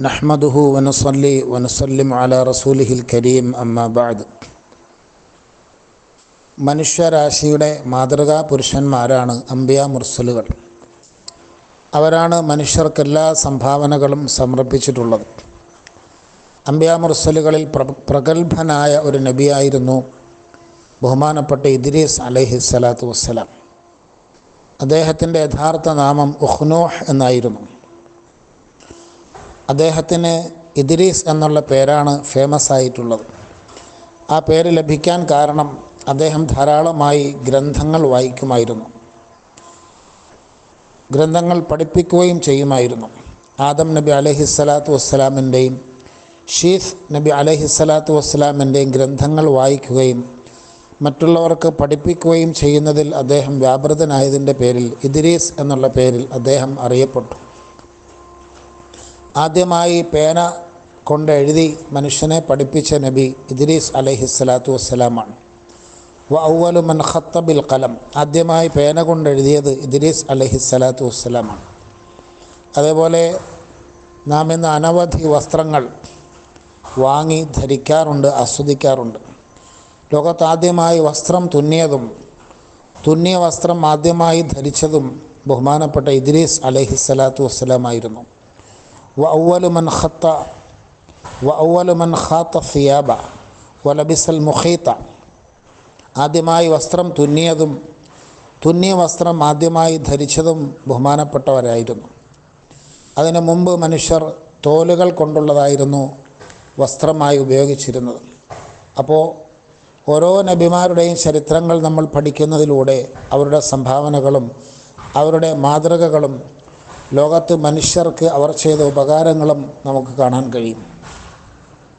നഹ്മദുഹു വനുസല്ലി വനുസല്ലിം അലാ റസൂലിഹിൽ കരീം അമ്മാ ബഅദ്. മനുഷ്യരാശിയുടെ മാതൃകാ പുരുഷന്മാരാണ് അംബിയാ മുർസലുകൾ. അവരാണ് മനുഷ്യർക്കെല്ലാ സംഭാവനകളും സമർപ്പിച്ചിട്ടുള്ളത്. അംബിയാ മുർസലുകളിൽ പ്രഗത്ഭനായ ഒരു നബിയായിരുന്നു ബഹുമാനപ്പെട്ട ഇദ്രീസ് അലൈഹിസ്സലാത്തു വസ്സലാം. അദ്ദേഹത്തിൻ്റെ യഥാർത്ഥ നാമം ഉഖ്നൂഹ് എന്നായിരുന്നു. അദ്ദേഹത്തിന് ഇദ്രീസ് എന്നുള്ള പേരാണ് ഫേമസ് ആയിട്ടുള്ളത്. ആ പേര് ലഭിക്കാൻ കാരണം അദ്ദേഹം ധാരാളമായി ഗ്രന്ഥങ്ങൾ വായിക്കുമായിരുന്നു, ഗ്രന്ഥങ്ങൾ പഠിപ്പിക്കുകയും ചെയ്യുമായിരുന്നു. ആദം നബി അലൈഹിസ്സലാത്തു വസ്സലാമിൻ്റെയും ഷീസ് നബി അലൈഹിസ്സലാത്തു വസ്സലാമിൻ്റെയും ഗ്രന്ഥങ്ങൾ വായിക്കുകയും മറ്റുള്ളവർക്ക് പഠിപ്പിക്കുകയും ചെയ്യുന്നതിൽ അദ്ദേഹം വ്യാപൃതനായതിൻ്റെ പേരിൽ ഇദ്രീസ് എന്നുള്ള പേരിൽ അദ്ദേഹം അറിയപ്പെട്ടു. ആദ്യമായി പേന കൊണ്ടെഴുതി മനുഷ്യനെ പഠിപ്പിച്ച നബി ഇദ്രീസ് അലൈഹിസ്സലാത്തു വസ്സലാമാണ്. അവ്വലു മൻ ഖത്ത ബിൽ ഖലം, ആദ്യമായി പേന കൊണ്ടെഴുതിയത് ഇദ്രീസ് അലൈഹിസ്സലാത്തു വസ്സലാമാണ്. അതേപോലെ നാം ഇന്ന് അനവധി വസ്ത്രങ്ങൾ വാങ്ങി ധരിക്കാറുണ്ട്, ആസ്വദിക്കാറുണ്ട്. ലോകത്താദ്യമായി വസ്ത്രം തുന്നിയതും തുന്നിയ വസ്ത്രം ആദ്യമായി ധരിച്ചതും ബഹുമാനപ്പെട്ട ഇദ്രീസ് അലൈഹിസ്സലാത്തു വസ്സലാമായിരുന്നു. വഅവ്വലു മൻ ഖാത്ത സിയാബ വലബിസൽ മുഖീത്ത, ആദ്യമായി വസ്ത്രം തുന്നിയതും തുന്നിയ വസ്ത്രം ആദ്യമായി ധരിച്ചതും ബഹുമാനപ്പെട്ടവരായിരുന്നു. അതിനു മുമ്പ് മനുഷ്യർ തോലുകൾ കൊണ്ടുള്ളതായിരുന്നു വസ്ത്രമായി ഉപയോഗിച്ചിരുന്നത്. അപ്പോൾ ഓരോ നബിമാരുടെയും ചരിത്രങ്ങൾ നമ്മൾ പഠിക്കുന്നതിലൂടെ അവരുടെ സംഭാവനകളും അവരുടെ മാതൃകകളും ലോകത്ത് മനുഷ്യർക്ക് അവർ ചെയ്ത ഉപകാരങ്ങളും നമുക്ക് കാണാൻ കഴിയും.